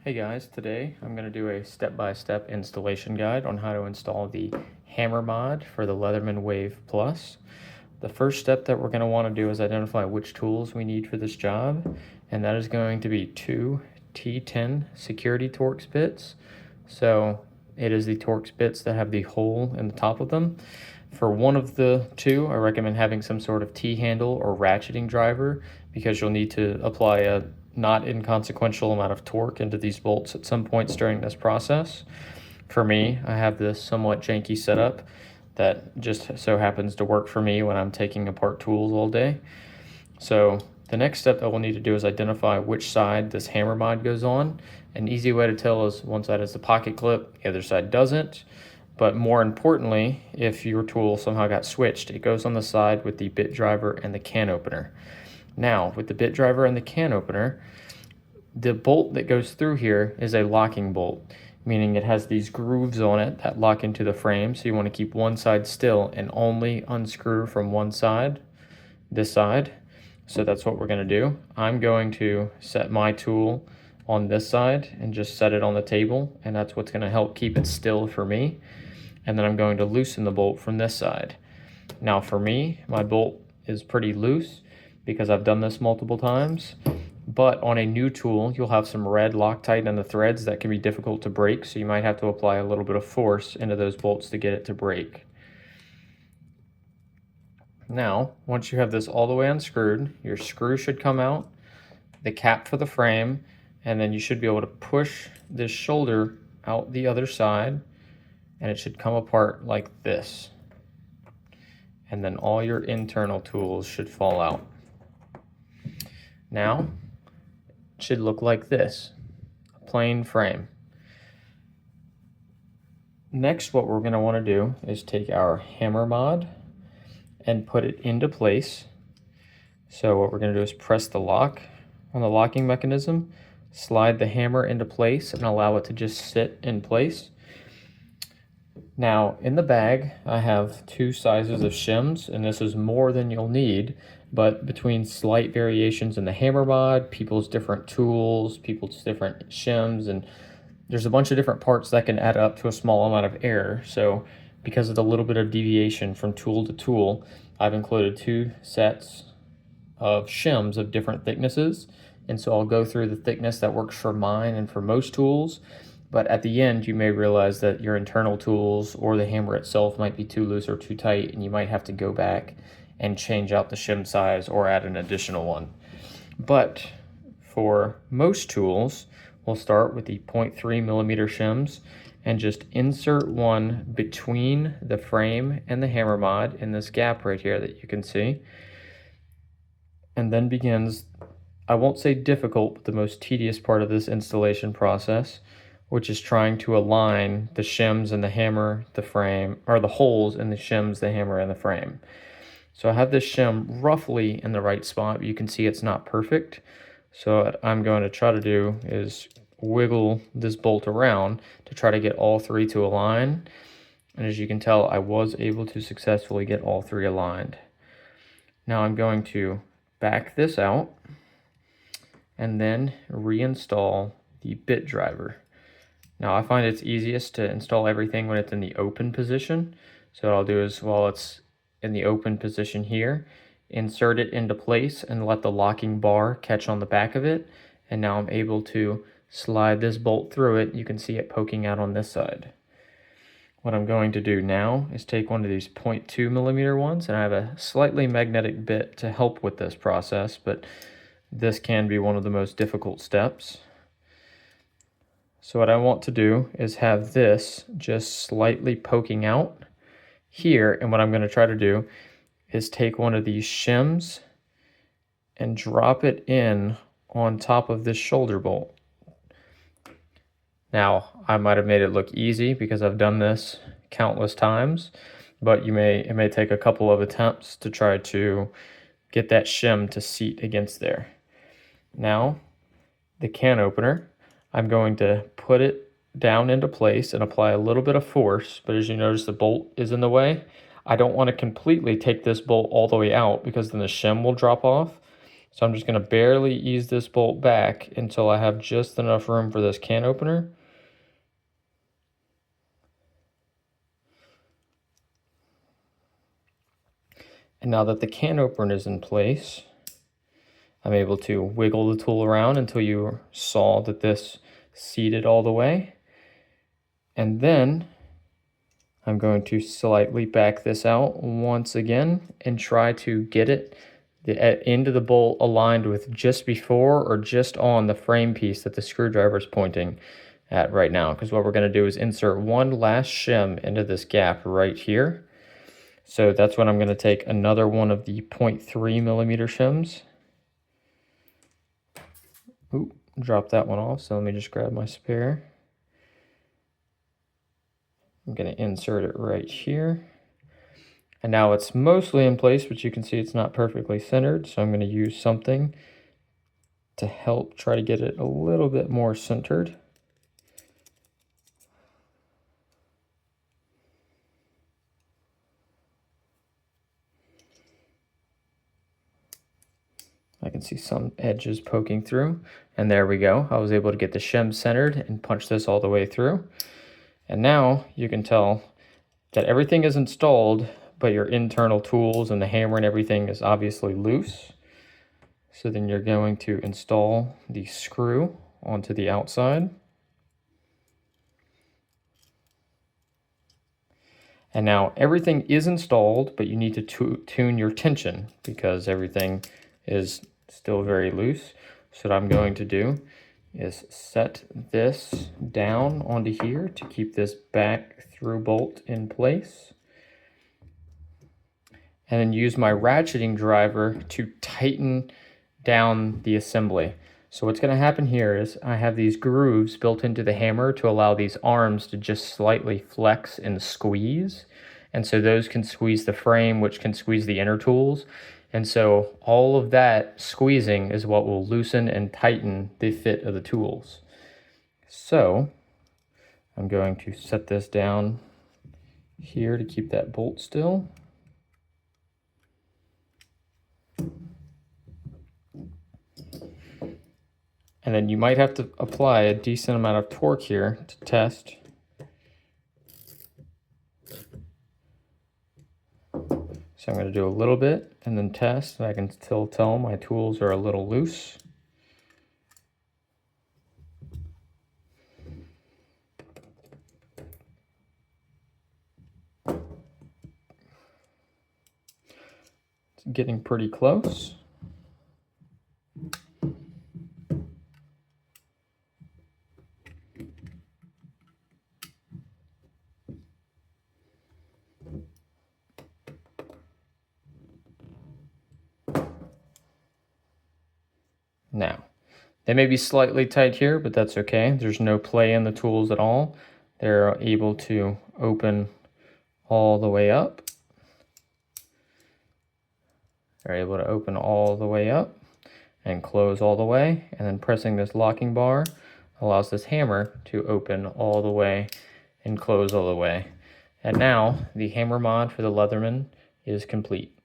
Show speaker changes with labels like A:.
A: Hey guys, today I'm going to do a step-by-step installation guide on how to install the hammer mod for the Leatherman Wave Plus. The first step that we're going to want to do is identify which tools we need for this job, and that is going to be two T10 security Torx bits. So it is the Torx bits that have the hole in the top of them. For one of the two, I recommend having some sort of T-handle or ratcheting driver because you'll need to apply a not inconsequential amount of torque into these bolts at some points during this process. For me, I have this somewhat janky setup that just so happens to work for me when I'm taking apart tools all day. So the next step that we'll need to do is identify which side this hammer mod goes on. An easy way to tell is one side has the pocket clip, the other side doesn't. But more importantly, if your tool somehow got switched, it goes on the side with the bit driver and the can opener. Now, with the bit driver and the can opener, the bolt that goes through here is a locking bolt, meaning it has these grooves on it that lock into the frame. So you want to keep one side still and only unscrew from one side, this side. So that's what we're going to do. I'm going to set my tool on this side and just set it on the table, and that's what's going to help keep it still for me. And then I'm going to loosen the bolt from this side. Now for me, my bolt is pretty loose because I've done this multiple times, but on a new tool, you'll have some red Loctite in the threads that can be difficult to break, so you might have to apply a little bit of force into those bolts to get it to break. Now, once you have this all the way unscrewed, your screw should come out, the cap for the frame, and then you should be able to push this shoulder out the other side, and it should come apart like this. And then all your internal tools should fall out. Now, it should look like this, a plain frame. Next, what we're going to want to do is take our hammer mod and put it into place. So what we're going to do is press the lock on the locking mechanism, slide the hammer into place, and allow it to just sit in place. Now, in the bag, I have two sizes of shims, and this is more than you'll need, but between slight variations in the hammer mod, people's different tools, people's different shims, and there's a bunch of different parts that can add up to a small amount of error. So because of the little bit of deviation from tool to tool, I've included two sets of shims of different thicknesses. And so I'll go through the thickness that works for mine and for most tools. But at the end, you may realize that your internal tools or the hammer itself might be too loose or too tight, and you might have to go back and change out the shim size or add an additional one. But for most tools, we'll start with the 0.3 millimeter shims and just insert one between the frame and the hammer mod in this gap right here that you can see. And then begins, I won't say difficult, but the most tedious part of this installation process, which is trying to align the shims and the hammer, the frame, or the holes in the shims, the hammer, and the frame. So I have this shim roughly in the right spot, but you can see it's not perfect. So what I'm going to try to do is wiggle this bolt around to try to get all three to align. And as you can tell, I was able to successfully get all three aligned. Now I'm going to back this out and then reinstall the bit driver. Now I find it's easiest to install everything when it's in the open position. So what I'll do is, while it's in the open position here, insert it into place and let the locking bar catch on the back of it. And now I'm able to slide this bolt through it. You can see it poking out on this side. What I'm going to do now is take one of these 0.2 millimeter ones, and I have a slightly magnetic bit to help with this process, but this can be one of the most difficult steps. So what I want to do is have this just slightly poking out here, and what I'm going to try to do is take one of these shims and drop it in on top of this shoulder bolt. Now, I might have made it look easy because I've done this countless times, but it may take a couple of attempts to try to get that shim to seat against there. Now, the can opener, I'm going to put it down into place and apply a little bit of force, but as you notice, the bolt is in the way. I don't want to completely take this bolt all the way out because then the shim will drop off. So I'm just going to barely ease this bolt back until I have just enough room for this can opener. And now that the can opener is in place, I'm able to wiggle the tool around until you saw that this seated all the way. And then I'm going to slightly back this out once again and try to get it the end of the bolt aligned with just before or just on the frame piece that the screwdriver is pointing at right now. Because what we're going to do is insert one last shim into this gap right here. So that's when I'm going to take another one of the 0.3 millimeter shims. Ooh, drop that one off. So let me just grab my spare. I'm going to insert it right here. And now it's mostly in place, but you can see it's not perfectly centered. So I'm going to use something to help try to get it a little bit more centered. I can see some edges poking through, and there we go. I was able to get the shim centered and punch this all the way through. And now you can tell that everything is installed, but your internal tools and the hammer and everything is obviously loose. So then you're going to install the screw onto the outside. And now everything is installed, but you need to tune your tension because everything is still very loose. So what I'm going to do is set this down onto here to keep this back through bolt in place. And then use my ratcheting driver to tighten down the assembly. So what's going to happen here is I have these grooves built into the hammer to allow these arms to just slightly flex and squeeze. And so those can squeeze the frame, which can squeeze the inner tools. And so all of that squeezing is what will loosen and tighten the fit of the tools. So I'm going to set this down here to keep that bolt still. And then you might have to apply a decent amount of torque here to test. So I'm going to do a little bit and then test, and I can still tell my tools are a little loose. It's getting pretty close. Now, they may be slightly tight here, but that's okay. There's no play in the tools at all. They're able to open all the way up. They're able to open all the way up and close all the way. And then pressing this locking bar allows this hammer to open all the way and close all the way. And now the hammer mod for the Leatherman is complete.